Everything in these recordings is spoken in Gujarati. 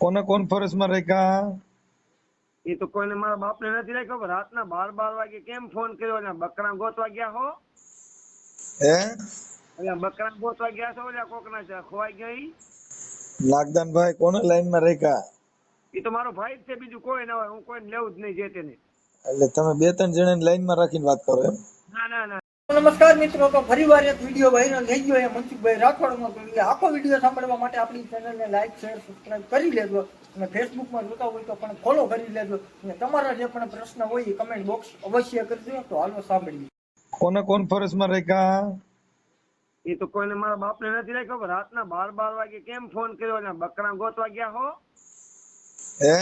કોને કોન્ફરન્સમાં રાખ્યા? એ તો કોઈને મારા બાપને નથી રાખ્યો. રાતના 12 વાગે કેમ ફોન કર્યો? ને બકરા ગોતવા ગયા હો? હે એટલે બકરા ગોતવા ગયા છો? એટલે કોકના છે ખોવાઈ ગઈ. નાગદાનભાઈ કોને લાઈનમાં રાખ્યા? એ તો મારો ભાઈ જ છે, બીજું કોઈ ના હોય. હું કોઈને લેવું જ નહીં જે તેને. એટલે તમે બે ત્રણ જણાને લાઈનમાં રાખીને વાત કરો એમ? ના ના ના. નમસ્કાર મિત્રો, તો ફરીવાર એક વિડીયો વાયરલ થઈ ગયો એ મનસુખભાઈ રાઠોડનો. તો એટલે આખો વિડીયો સાંભળવા માટે આપણી ચેનલને લાઈક શેર સબસ્ક્રાઇબ કરી લેજો. અને ફેસબુકમાં જોતા હોય તો પણ ફોલો કરી લેજો. અને તમારા જે પણ પ્રશ્ન હોય એ કમેન્ટ બોક્સ અવશ્ય કરજો. તો હાલો સાંભળીએ. કોને કોન્ફરન્સમાં રાખ્યા? એ તો કોઈને મારા બાપને નથી રાખ્યો. રાતના 12 વાગે કેમ ફોન કર્યો? ને બકરા ગોતવા ગયા હો? હે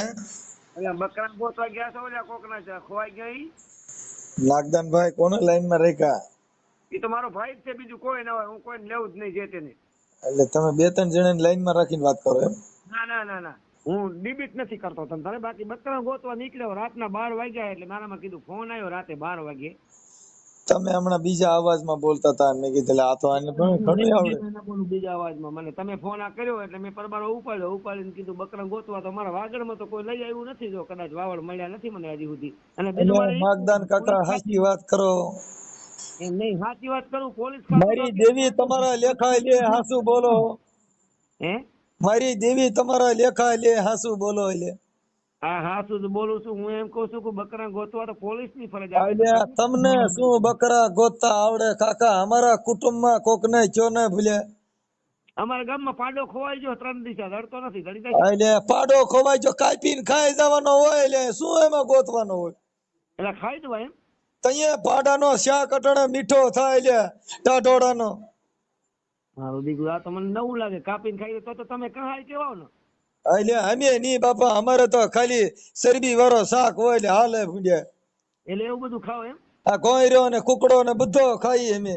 એટલે બકરા ગોતવા ગયા છો? એટલે કોકના છે ખોવાઈ ગઈ. નાગદાનભાઈ કોને લાઈનમાં રાખ્યા? એ તો મારો ભાઈ જ છે, બીજું કોઈ ના હોય. હું કોઈને લેવું જ નહીં જે તેને. એટલે તમે બે ત્રણ જણાને લાઈનમાં રાખીને વાત કરો એમ? ના ના ના ના, હું ડિબીટ નથી કરતો તને. બાકી બકરા ગોતવા નીકળ્યો રાતના 12 વાગ્યા એટલે મારામાં કીધું ફોન આવ્યો રાતે 12 વાગે. તમે હમણાં બીજા અવાજમાં બોલતા હતા. મેં કીધું આ તો આને પણ ઘણી આવડે. બોલું બીજા અવાજમાં. મને તમે ફોન આ કર્યો એટલે મેં પરબારો ઉપાડીને કીધું બકરા ગોતવા. તો મારા વાગડમાં તો કોઈ લઈ આવ્યું નથી. જો કદાચ વાવડ મળ્યા નથી મને હજી સુધી. અને બીજું મારે નાગદાન કાકા સાચી વાત કરો. એમ નહીં, સાચી વાત કરું. પોલીસ મારી દેવી તમારા લેખા લે હાસુ બોલો. હે મારી દેવી તમારા લેખા લે હાસુ બોલો. એટલે હા હા શું બોલું છું? હું એમ કઉ છું કે બકરા ગોતવા તો પોલીસ ની ફરજ આવે. અલ્યા તમને શું બકરા ગોતતા આવડે કાકા? અમારા કુટુંબમાં કોક ને કયો ને ભૂલ્યા. અમારા ગામમાં પાડો ખોવાઈ ગયો 3 દિવસ લડતો નથી. લડી જાય અલ્યા પાડો ખોવાઈ જો કાપીને ખાઈ જવાનો હોય. એટલે શું એમાં ગોતવાનો હોય? એટલે ખાઈ દવા એમ. તઈએ પાડાનો શાક અટણે મીઠો થાય. એટલે ટાઢોડાનો મારું દીકરું આ તો મને નવું લાગે. કાપીને ખાઈ તો તમે કહાય કેવાવ ને. એટલે અમે ની બાપા, અમારે તો ખાલી ચરબી વાળો શાક હોય એટલે હાલે ભૂલ્યા. એટલે એવું બધું ખાવ એમ? આ ગોયરો ને કુકડો ને બધો ખાઈ અમે.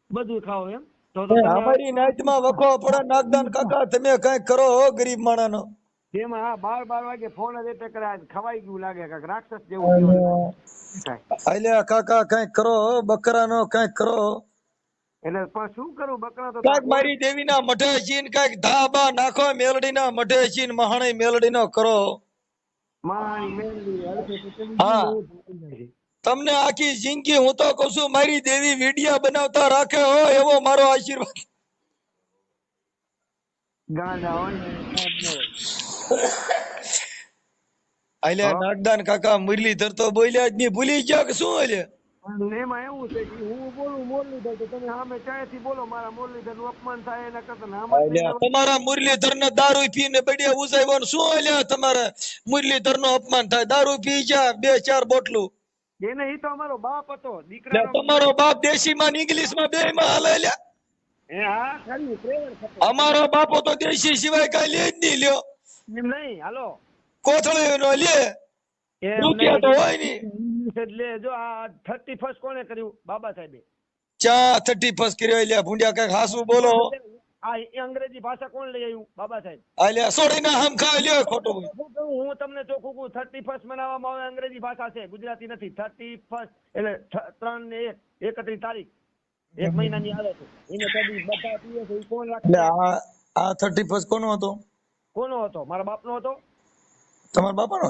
બધું ખાવ એમ? તો તમે અમારી નાઈટમાં વખો પડે. નાગદાન કાકા તમે કઈક કરો હો ગરીબ માણસનો. જેમાં હા 12 વાગે ફોન જ એટલે કરે ખવાઈ ગયું લાગે. કાંઈક રાક્ષસ જેવું થયું. અલ્યા કાકા કઈક કરો હો, બકરાનો કઈક કરો. એટલે પણ શું કરું? બકરા તો કઈક મારી દેવીના મઢે છીન કઈક ધાબા નાખો. મેલડીના મઢે છીન મહાણી મેલડીનો કરો. મારી મેંદી હલકે તો કેમ હા. જાય. તમને આખી જિંદગી હું તો કઉ છું મારી દેવી વિડિયા બનાવતા રાખે હો, એવો મારો આશીર્વાદ. ગાંડા હોય ને અલ્યા નાગદાન કાકા મુરલીધર તો બોલ્યા જ નહીં. ભૂલી ગયા કે શું? અલ્યા એમાં એવું છે કે હું બોલું મુરલીધર તો તમે સામે ચાયથી બોલો. મારા મુરલીધર નું અપમાન થાય એના કરતા અલ્યા તમારા મુરલીધર ને દારૂ પીને બડિયા ઉજાવ્યો ને શું? અલ્યા તમારે મુરલીધર નું અપમાન થાય? દારૂ પી જા 2-4 બોટલું. એને ઈ તો અમારો બાપ હતો. એટલે દીકરા તમારો બાપ દેશી માં ઇંગ્લિશ માં બે માં હાલે. અલ્યા હા ખરી પ્રેવર થતો. અમારો બાપો તો દેશી સિવાય કઈ લે જ નહીં. લ્યો એમ નહીં હાલો કોથળી નો લે, એમ રૂપિયા તો હોય નહીં. ઇંગ્લિશ એટલે જો આ 31 કોણે કર્યું? બાબા સાહેબે. ચા 31 કર્યો. અલ્યા ભૂંડિયા કઈક હાસુ બોલો. આ અંગ્રેજી ભાષા કોણ લઈ આવ્યું? બાબા સાહેબ. અલ્યા સોડીના હમ ખા લ્યો ખોટું. હું તમને ચોખ્ખું કહું, 31 મનાવવામાં આવે અંગ્રેજી ભાષા છે, ગુજરાતી નથી. 31 એટલે 3 ને 1 31 તારીખ 1 મહિનાની આવે છે. એને કદી બધા પીએ છે. ઈ કોણ રાખે? એટલે આ 31 કોનો હતો? કોનો હતો? મારા બાપનો હતો. તમારા બાપાનો?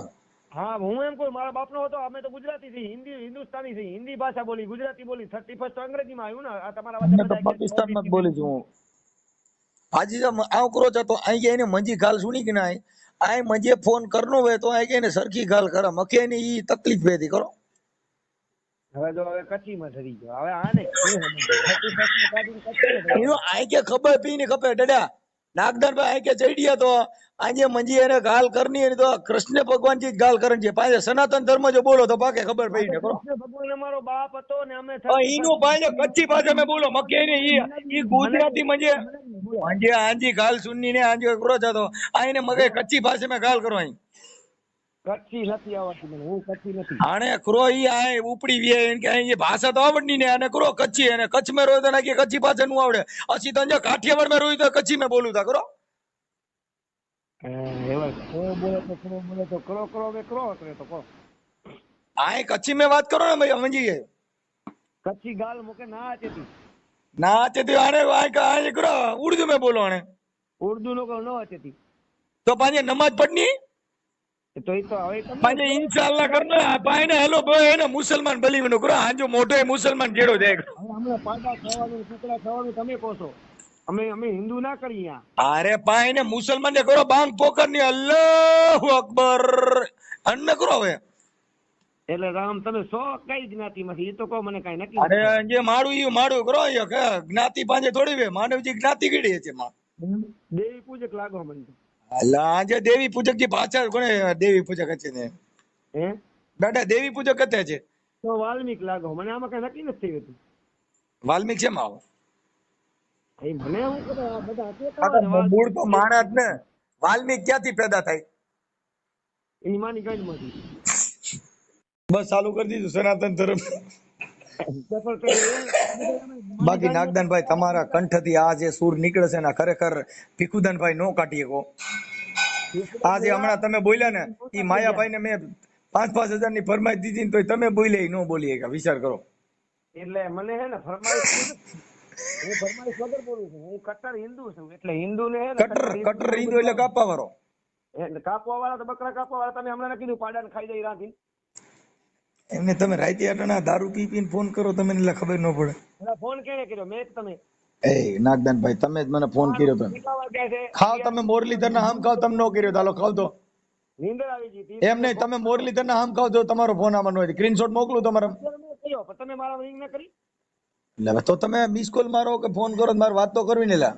હા હું એમ કહું મારા બાપનો હતો. અમે તો ગુજરાતી થી હિન્દુસ્તાની થી હિન્દી ભાષા બોલી, ગુજરાતી બોલી. 31 તો અંગ્રેજીમાં આવ્યું ને. આ તમારા અમે તો પાકિસ્તાનમાં જ બોલી છું હું. આજે જો આવ કરો છો તો અહીં એને મંજી ગાલ સુણી કે ના આ મંજે ફોન કરનો હોય તો અહીં એને સરખી ગાલ કરે. મકે ની ઈ તકલીફ ભેદી કરો. હવે જો હવે કચ્છીમાં ધરી ગયો. હવે આને શું સમજ? એનો આઈ કે ખબર પી ને ખબર ડડા નાગદાનભાઈ આઈ કે ચડ્યા તો આજે મંજી એને ગાલ કરની એની તો કૃષ્ણ ભગવાન થી જ ગાલ કરન છે. પાછે સનાતન ધર્મ જો બોલો તો પાકે ખબર પડી ને કરો. ભગવાન અમારો બાપ હતો ને અમે એનું પાછે કચ્છી ભાષા મેં બોલો. મકે ની ઈ ગુજરાતી મંજે મંજે આંજી ગાલ સુનની ને આંજો કરો છો તો આઈને મગે કચ્છી ભાષા મેં ગાલ કરો. અહીં કચ્છી નથી આવડતી મને. હું કચ્છી નથી. આને કરો ઈ આ ઉપડી વે કે અહીં ભાષા તો આવડની ને આને કરો કચ્છી. અને કચ્છ में रोय तो ना कि कच्ची भाषा नु आवड़े. असी तो जो काठियावाड़ में रोई तो कच्ची में बोलू था करो. એવા કરો બોલે તો કરો, બોલે તો કરો કરો વે કરો કરે તો કરો. आए कच्ची में बात करो ना भैया मंजी के કચ્છી ગાલ મુકે ના આતી. ना आते तो आने आए का आए करो उर्दू में बोलो आने. ઉર્દુ નો કહો ન આતી. તો પાંજે નમાજ પઢની તો એ તો હવે તમે પાંજે ઇન્શાલ્લાહ કરનો પાઈને હેલો ભાઈ એને મુસલમાન બલીવનો કરો હાજો મોટો મુસલમાન જેડો જાય હવે હમણાં પાડા ખાવાનું કુકડા ખાવાનું તમે કહો છો. અમે હિન્દુ ના કરીએ આ. અરે પાઈને મુસલમાન ને કરો બાંગ પોકર ની અલ્લાહુ અકબર અન્ન કરો હવે. એટલે રામ તમે કઈ જ્ઞાતિમાંથી એ તો કહો મને કઈ નક્કી અરે જે માડું ઈ માડું કરો જ્ઞાતિ પાંજે થોડી વે માનવજી જ્ઞાતિ કીડી છે માં દેવી પૂજક લાગો મને તો. અલ્લા આજે દેવી પૂજક ની પાછળ કોને દેવી પૂજક છે ને હે દાદા દેવી પૂજક કતે છે તો વાલ્મીક લાગો મને આમાં કઈ નક્કી નથી થયું. વાલ્મીક છે માં એ મને હું ખબર આ બધા મૂળ તો માણસ ને વાલ્મીક ક્યાંથી પેદા થાય એની માની ગઈ માંથી બસ ચાલુ કરી દીધું સનાતન ધર્મ. બાકી નાગદાનભાઈ તમારા કંઠથી આ જે સૂર નીકળે છે ને ખરેખર ભીખુદાનભાઈ નો કાઢી શકો. આ જે હમણાં તમે બોલ્યા ને એ માયાભાઈ ને મેં 5,000 ની ફરમાઈશ દીધી તો તમે બોલ્યા નો બોલીએ કે વિચાર કરો. એટલે મને હે ને ફરમાઈશ હું ફરમાઈશ વગર બોલું છું. હું કટ્ટર હિન્દુ છું એટલે હિન્દુ ને હે ને કટ્ટર હિન્દુ એટલે કાપવા વાળો એટલે કાપવા વાળા તો બકરા કાપવા વાળા તમે હમણાં કીધું પાડાને ખાઈ જાય રાંધી એમને તમે રાતે આટણા દારૂ પી પીને ફોન કરો તમને એટલે ખબર ન પડે. ફોન કેને કર્યો મેં તમે એ નાગદાનભાઈ તમે જ મને ફોન કર્યો તો ખાવ તમે મોરલીધર ના હામ ખાવ તમે નો કર્યો ચાલો ખાવ તો નીંદર આવી ગઈ એમ નહીં તમે મોરલીધર ના હામ ખાવ તો તમારો ફોન આમાં નો હોય સ્ક્રીનશોટ મોકલું તમારા તમે મારા રિંગ ના કરી એટલે તો તમે મિસ કોલ મારો કે ફોન કરો મારે વાત તો કરવી ને લા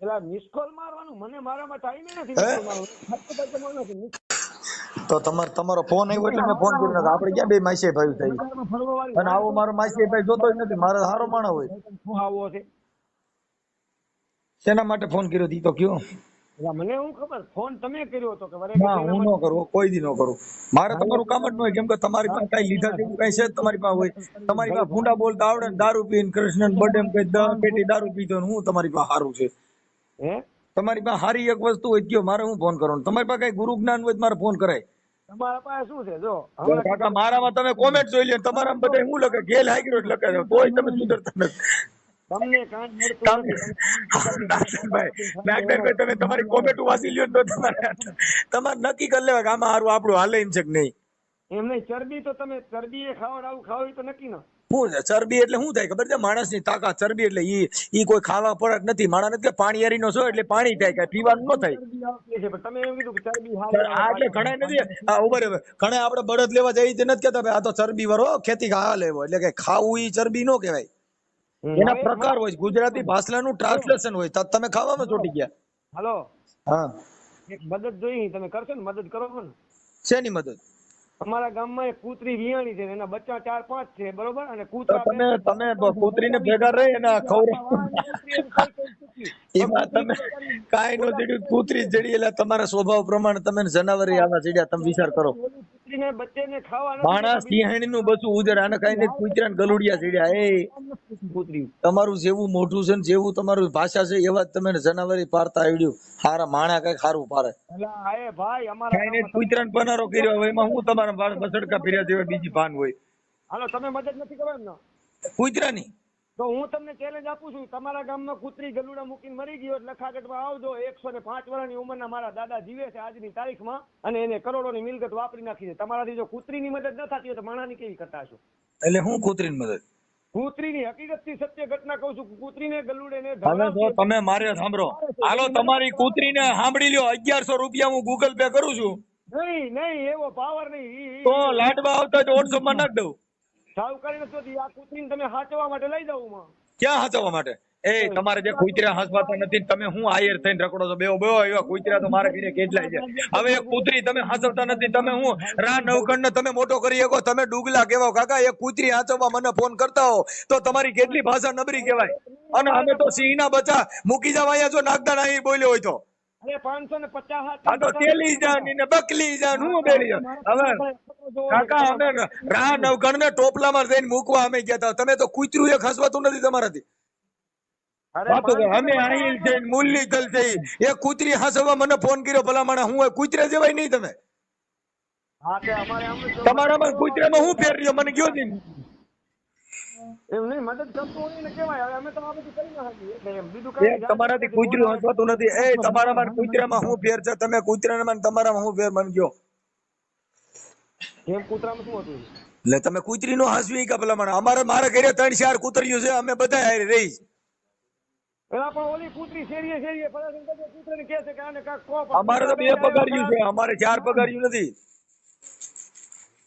એટલે મિસ કોલ મારવાનું મને મારામાં ટાઈમ નથી તો તમારો ફોન આવ્યો એટલે મેં ફોન કર્યો નથી. આપણે ક્યાં બે માસી ભાઈ થઈ અને આવો મારો માસી ભાઈ જોતો જ નથી મારો સારો માણસ હોય આવો છે શેના માટે ફોન કર્યો ઈ તો કયો મને હું ખબર ફોન તમે કર્યો હતો કે ના હું ન કરું કોઈ દી ન કરું મારે તમારું કામ જ ન હોય કેમ કે તમારી પાસે કઈ લીધા જેવું કઈ છે જ તમારી પાસે હોય તમારી પાસે ભૂંડા બોલતા આવડે ને દારૂ પીને કૃષ્ણ બર્થડે કઈ 10 પેટી દારૂ પીતો ને હું તમારી પાસે સારું છે હે તમારી પાસે સારી એક વસ્તુ હોય કયો મારે હું ફોન કરવાનો તમારી પાસે કઈ ગુરુ જ્ઞાન હોય મારે ફોન કરાય તમારા પાસે શું છે જો કાકા મારામાં તમે કોમેન્ટ જોઈ લ્યો તમારા બધા હું લખે ગેલ હાઈગ્રોડ લખે છે તોય તમે સુધરતા નથી તમને કાંઈ મળતું નાગદાનભાઈ તમે તમારી કોમેન્ટ વાંચી લ્યો તો તમારે નક્કી કરી લેવા કે આમાં સારું આપણું હાલે એમ છે કે નહીં એમ નહીં ચરબી તો તમે ચરબી એ ખાવ આવું ખાવ તો નક્કી ન શું છે ચરબી એટલે શું થાય ખબર છે માણસની તાકાત ચરબી એટલે ઈ કોઈ ખાવા પડક નથી માણસ નથી કે પાણી હરીનો છો એટલે પાણી થાય કે પીવાનું ન થાય તમે એમ કીધું કે ચરબી આ એટલે ઘણા નથી આ ઉભા રહે ઘણા આપણે બળદ લેવા જઈએ નથી કેતા ભાઈ આ તો ચરબી વાળો ખેતી હા લેવો એટલે કે ખાવું ઈ ચરબી નો કહેવાય એના પ્રકાર હોય ગુજરાતી ભાષાનું ટ્રાન્સલેશન હોય તો તમે ખાવામાં ચોટી ગયા હાલો હા એક મદદ જોઈ તમે કરશો ને મદદ કરો છો ને શેની મદદ અમારા ગામમાં એક કૂતરી વિયાણી છે એના બચ્ચા 4-5 છે બરોબર અને કૂતરા તમે કૂતરીને ભેગા રહી અને એમાં તમે કાઈ નો જડ્યું કૂતરી જડી એટલે તમારા સ્વભાવ પ્રમાણે તમે જનાવરી આવા જડ્યા તમે વિચાર કરો કૂતરીને બચ્ચેને ખાવા માણસ સિંહાણી નું બચું ઉજર આને કઈ નહીં કૂતરા ને ગલુડિયા જડ્યા એ કૂતરી તમારું જેવું મોઢું છે ને જેવું તમારું ભાષા છે એવા તમે જનાવરી પારતા આવડ્યું હારા માણા કઈ ખારું પારે એટલે આએ ભાઈ અમારા કઈ નહીં કૂતરા ને બનારો કર્યો હોય એમાં હું તમારા બાળ બસડકા ફેર્યા જેવા બીજી ભાન હોય હાલો તમે મદદ નથી કરવા ને કૂતરાની તો હું તમને ચેલેન્જ આપું છું તમારા ગામમાં કૂતરી ગલુડા મૂકીને મરી ગયો એટલે લખાગઢમાં આવજો 105 વર્ષની ઉંમરના મારા દાદા જીવે છે આજની તારીખમાં અને એને કરોડોની મિલકત વાપરી નાખી છે તમારાથી જો કૂતરીની મદદ ન થતી હોય તો માણાની કેવી કરતા હશો એટલે હું કૂતરીની મદદ કૂતરીની હકીકતથી સત્ય ઘટના કહું છું કૂતરીને ગલુડે ને હવે જો તમે મારે સાંભળો હાલો તમારી કૂતરીને સાંભળી લ્યો 1100 રૂપિયા હું ગૂગલ પે કરું છું નહીં એવો પાવર નહીં તો લાડવા આવતા જ 800 માં નાખ દઉં સાવ કરી નથી આ કૂતરીને તમે હાચવા માટે લઈ જાવ માં ક્યાં હાચવવા માટે એ તમારે જે કૂતરા હાંસવાતા નથી તમે હું આયર થઈને રખડો છો બેઓ એવા કૂતરા તો મારા ઘરે કેટલાય છે હવે એક કૂતરી તમે હાંસવતા નથી તમે હું રા નવકણ ને તમે મોટો કરી શકો તમે ડુગલા કહેવાઓ કાકા એક કૂતરી હાંચવવા મને ફોન કરતા હો તો તમારી કેટલી ભાષા નબળી કહેવાય અને અમે તો સિંહના બચ્ચા મૂકી જવા અહીંયા જો નાગદાન અહીં બોલ્યો હોય તો અરે 550 આ તો તેલી જાન ને બકલી જાન હું બેડી હવે કાકા અમે રા નવકણ ને ટોપલામાં જઈને મૂકવા અમે ગયા હતા તમે તો કૂતરું એક હસવાતું નથી તમારાથી અમે આહિલ છે મુલ્લી તલ છે એ કૂતરી હસવા મને ફોન કર્યો ભલા માણા હું કૂતરા જેવાય નહીં તમે તમારામાં કૂતરામાં હું ફેર રહ્યો મને કયો નહીં એમ નહીં, મદદ કરતો હોય ને કેવાય. હવે અમે તો આ બધું કરી નાખીએ એટલે એમ બીજું કાંઈ જાજુ તમારાથી નથી. કૂતરું ફોન આવે હસવાતું નથી. તમારામાં ને કૂતરામાં શું ફેર છે? તમે કૂતરામાં ને તમારામાં શું ફેર મને કયો? એમ કૂતરામાં શું હતું? એટલે તમે કૂતરી નો હસવી કે ભલા મને? મારા ઘરે 3-4 કૂતરીઓ છે, અમે બધા હારે રહી. એલા પણ ઓલી કૂતરી શેરીએ ફરાસન કરજે, કૂતરીને કહે છે કે આને કાંઈક કહો, પણ અમારે તો કૂતરા 2 બે પગારિયું છે, અમારે 4 પગારિયું નથી.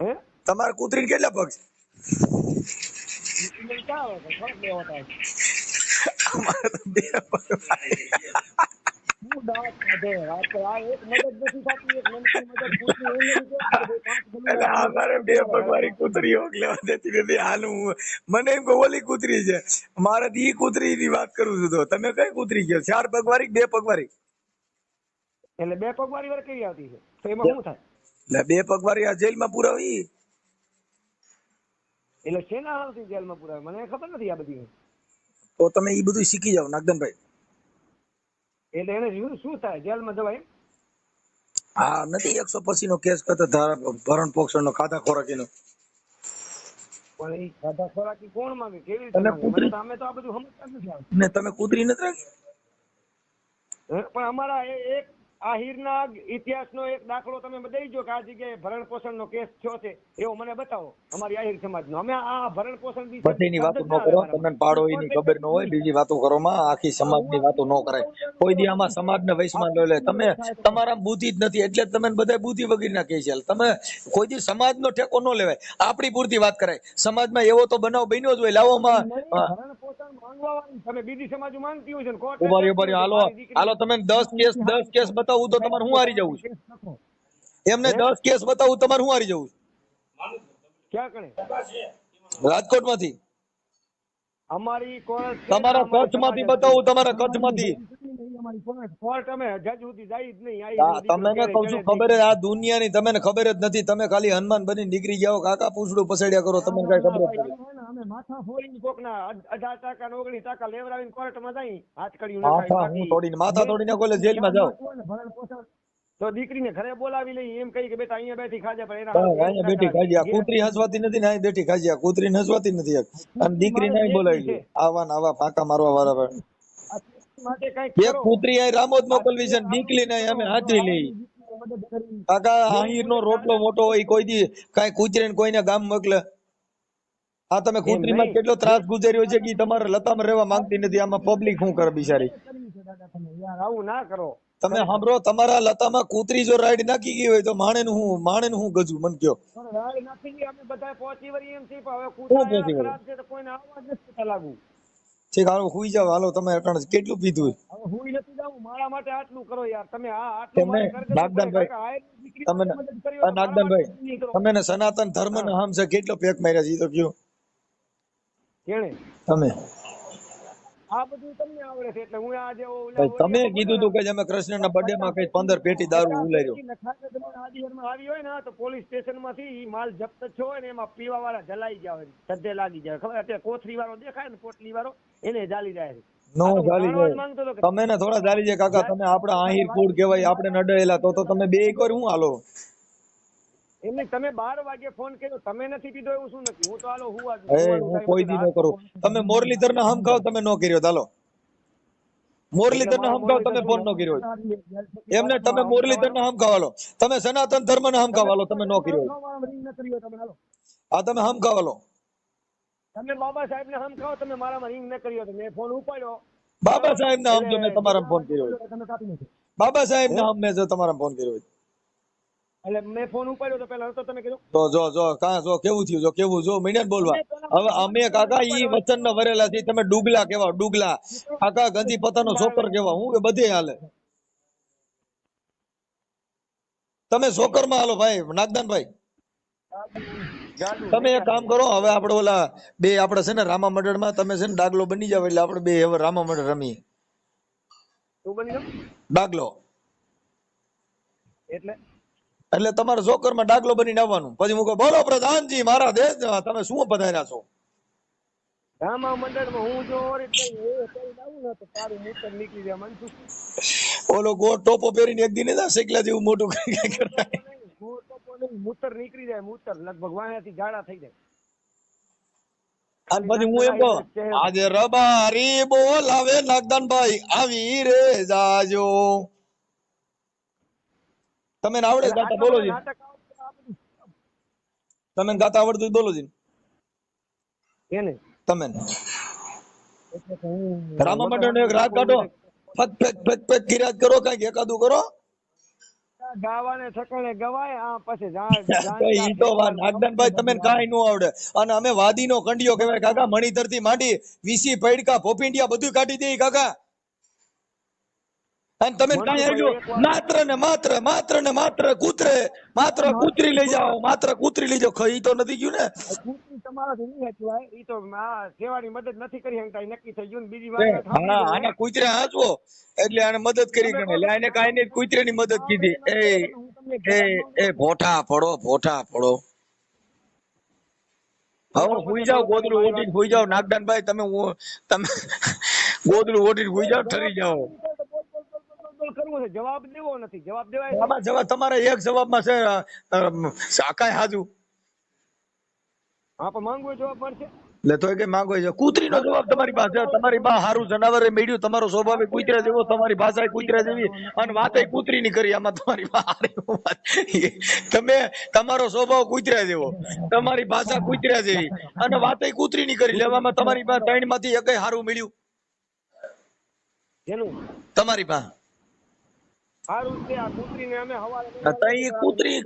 હે તમારે કૂતરીને કેટલા પગ છે? મને ક્યાં આવે છે? ખબર લેવા થાય. અમારે તો 2 પગારિયું. શું દાંત કાઢે? આ તો આ એક મદદ નથી થતી, એક મનથી મદદ કૂતરી એને લીધે કે ભાઈ 5 એટલે ગલુડા અમારે 2 પગવાળી કૂતરીઓ લેવા દેતી નથી. હાલું મને એમ કે ઓલી કૂતરી છે, મારે તો ઈ કૂતરી ની વાત કરું છું. તો તમે કઈ કૂતરી કયો? 4 પગવાળી 2 પગવાળી? એટલે 2 પગવાળી વાર કેવી આવતી છે? તો એમાં શું થાય? એટલે 2 પગવાળી આ જેલમાં પુરાવી. એટલે શેના આવતી જેલમાં પુરાવે? મને ખબર નથી આ બધી. તો તમે ઈ બધું શીખી જાવ નાગદનભાઈ. એટલે એને શું થાય? જેલમાં જવાય? હા, નથી 185 નો કેસ કરતો ભરણ પોષણ નો, ખાધા ખોરાકીનો. પણ એ ખાધા ખોરાકી કોણ માંગે? કેવી રીતે તમે માંગે? કૂતરી અમે તો આ બધું સમજતા જ નથી આવતું. ને તમે કૂતરી નથી રાખી? પણ અમારા એક આહિરના ઇતિહાસનો એક દાખલો તમે દઈ જો કે આ જગ્યાએ ભરણ પોષણનો કેસ થયો છે એવો મને બતાવો અમારી આહિર સમાજનો. અમે આ ભરણ પોષણ વિશે બધીની વાતો ન કરો. તમને પાડો એની ખબર ન હોય, બીજી વાતો કરો માં આખી સમાજની વાતો ન કરાય. કોઈ દી આમાં સમાજને વૈશમાં ન લે. તમે તમારા બુદ્ધિ જ નથી એટલે જ તમે બધા બુદ્ધિ વગર ના કહી છે. તમે કોઈ દી સમાજનો ઠેકો ન લેવાય, આપણી પૂરતી વાત કરાય. સમાજમાં એવો તો બનાવ બન્યો જ હોય. લાવોમાં ભરણ પોષણ માંગવાનું તમે બીજી સમાજ માંગતી હોય છે ને કોર્ટ ઉભારી હાલો તમે 10 કેસ બતાવું તો તમારે હું હારી જવું છે? એમને 10 કેસ બતાવું તમારે હું હારી જવું છે? ક્યાં કણે? રાજકોટ માંથી, અમારી કોર્ટ તમારા કચ્છમાંથી બતાવું, તમારા કચ્છમાંથી. કોર્ટ અમે જજ સુધી જાય જ નહીં. તમને કહું છું ખબર જ આ દુનિયાની તમને ખબર જ નથી. તમે ખાલી હનુમાન બની નીકળી જાઓ, કાકા પૂછડું પસડ્યા કરો, તમને કઈ ખબર જ નથી. અમે માથા ફોડીને કોકના 18 ટકા 19% લેવડાવીને કોર્ટમાં જઈ હાથ કર્યું માથા હું તોડીને માથા તોડીને કોલે જેલમાં જાઓ. તો દીકરીને ઘરે બોલાવી લઈ એમ કહી કે બેટા અહીંયા બેઠી ખાજે, પણ અહીંયા બેઠી ખાઈ જા. કૂતરી હસવાતી નથી ને અહીં બેઠી ખાઈ જા. કૂતરી હસવાતી નથી. અને દીકરી નહીં બોલાવી લે. આવા ને આવા ફાંકા મારવા વાળા માટે કઈક એક કૂતરી અહીં રામોદ મોકલવી છે, દીકરી ને અમે હાથી લઈ. કાકા આહીર નો રોટલો મોટો હોય, કોઈ દી કઈ કૂતરી કોઈને ગામ મોકલે? આ તમે કૂતરી માં કેટલો ત્રાસ ગુજાર્યો છે કે તમારે લતામાં રહેવા માંગતી નથી. આમાં પબ્લિક શું કરે બિચારી? આવું ના કરો. તમે સાંભળો, તમારા લતામાં કૂતરી જો રાઈડ નાખી ગઈ હોય તો માણે નું હું ગજું મને કયો? રાઈડ નાખી ગઈ અમે બધા પહોંચી વળી એમ છે, પણ હવે કૂતરા ખરાબ છે તો કોઈને આવવા જ નથી લાગુ. ઠીક, હાલો હુઈ જાવ. હાલો તમે અટાણે કેટલું પીધું? હવે હુઈ નથી જાવું. મારા માટે આટલું કરો યાર તમે. આ આટલું મારે કરજો. નાગદાનભાઈ, તમે ને સનાતન ધર્મ ના હામ છે કેટલો પેક માર્યા છે એ તો કયો? કેણે તમે આ બધું તમને આવડે છે એટલે હું આજે તમે કીધું તું કે અમે કૃષ્ણના બર્થડે માં કઈ 15 પેટી દારૂ ઉલાર્યો. આવી હોય ને તો પોલીસ સ્ટેશન માંથી માલ જપ્ત થયો હોય ને એમાં પીવા વાળા જલાઈ ગયા હોય, સદ્દે લાગી જાય. ખબર અત્યારે કોથરી વાળો દેખાય ને પોટલી વાળો એને જાલી જાય છે. નો જાલી જાય. તમે ને થોડા જાલી જાય કાકા. તમે આપડા આહિર કુળ કહેવાય, આપણે નડેલા તો તમે બે એક વાર હું હાલો. એમને તમે 12 વાગે ફોન કર્યો, તમે નથી પીધો એવું શું નથી? હું તો હાલો હું કોઈ દી ન કરું. તમે મોરલીધર ના હમ ખાવ, તમે નો કર્યો. ચાલો મોરલીધર ના હમ ખાવ, તમે ફોન નો કર્યો. એમને તમે મોરલીધર ના હમ ખાવાલો, તમે સનાતન ધર્મ ના હમ ખાવાલો, તમે નો કર્યો. હા તમે હમ ખાવાલો. તમે બાબા સાહેબ ને હમ ખાઓ, તમે મારામાં રિંગ ન કર્યો તો મેં ફોન ઉપાડ્યો. બાબા સાહેબ ના હમ જો મેં તમારા ફોન કર્યો. બાબા સાહેબ ના હમ મેં જો તમારા ફોન કર્યો. એટલે મેં ફોન ઉપાડ્યો તો પેલા તો તમે કીધું તો જો કાં જો કેવું થયું, જો કેવું જો મહિને બોલવા. હવે અમે કાકા ઈ વચન ના વરેલા છે. તમે ડુગલા કેવા, ડુગલા કાકા ગંજી પતાનો સોકર કેવા. હું કે બધે હાલે. તમે સોકર માં હાલો ભાઈ નાગદાનભાઈ. તમે એક કામ કરો, હવે આપણે ઓલા બે આપણે છે ને રામા મંડળ માં તમે છે ને ડાગલો બની જાવ એટલે આપણે બે હવે રામા મંડળ રમીએ. તું બની જાવ ડાગલો એટલે તમારે જોકર માં ડાગલો બનીને આવવાનું. પછી હું કહું બોલો પ્રધાનજી મારા દેશ, તમે શું પધાર્યા છો? રામા મંડળ માં હું જો આવું ને તો તારું મૂતર નીકળી જાય. મન શું ઓલો ગોળ ટોપો પહેરીને એક દિને શેકલા જેવું મોટું મૂતર નીકળી જાય. મૂતર લગભગ વાયાથી જાડા થઈ જાય. અને પછી હું એમ કહું આજે રબારી બોલાવે નાગદાનભાઈ આવી રે જાજો. તમે આવડે એટલે ગાતા આટલા બોલો બધા જી. નાટક આવડે આ બધું. તમે ગાતા આવડતું હોય બોલો જી. એને તમે એટલે કે હું રામા મોટા મંડળ એક રાગ કાઢો. ફત ફત ફત ફત કિરાત કરો કઈક એકાદું કરો. ગાવાને ઠકાણે ગવાય આ પછી તો ઈ તો નાગદાનભાઈ તમે કાંઈ નો આવડે. અને અમે વાદીનો કંડિયો કહેવાય કાકા. મણિધર થી માંડી વીસી પૈડકા ભોપિંડિયા બધું કાઢી દે કાકા. અને તમે કાંઈ આવ્યું માત્ર ને માત્ર કૂતરે માત્ર કૂતરી લઈ જાઓ માત્ર કૂતરી લઈ જાઓ. ખઈ તો નથી ગયું ને. કૂતરી તમારાથી નહીં હચવાય. ઈ તો આ સેવાની મદદ નથી કરી શકતા. ઈ નક્કી થઈ ગયું ને બીજી વાત સાંભળી હા લો. આને કૂતરે હાચવો એટલે આને મદદ કરી ગણે. એટલે આને કાંઈ નહીં કૂતરેની મદદ કીધી. હું તમને એ ભોઠા ફોડો. હવે હુઈ જાવ ગોદડું ઓઢીને હુઈ જાવ નાગદાનભાઈ. તમે ગોદડું ઓઢીને હુઈ જાવ ઠરી જાવ. બોલ કરવું છે. જવાબ દેવો નથી. જવાબ દેવાય છે. આમાં જવાબ તમારે એક જવાબમાં છે કાંઈ હાજુ. હા પણ માંગવો જવાબ મળશે. એટલે તો કે માંગો છે કૂતરીનો જવાબ તમારી પાસે. તમારી પાસે હારું જનાવરે મેળ્યું. તમારો સ્વભાવ કૂતરા જેવો, તમારી ભાષા કૂતરા જેવી અને વાતે કૂતરીની કરી. આમાં તમારી તમે તમારો સ્વભાવ કૂતરા જેવો, તમારી ભાષા કૂતરા જેવી અને વાતે કૂતરીની કરી. લેવામાં તમારી પાસે 3 માંથી એકય હારું મળ્યું જેનું તમારી પાસે. સારું છે આ કૂતરીને અમે હવારે કૂતરી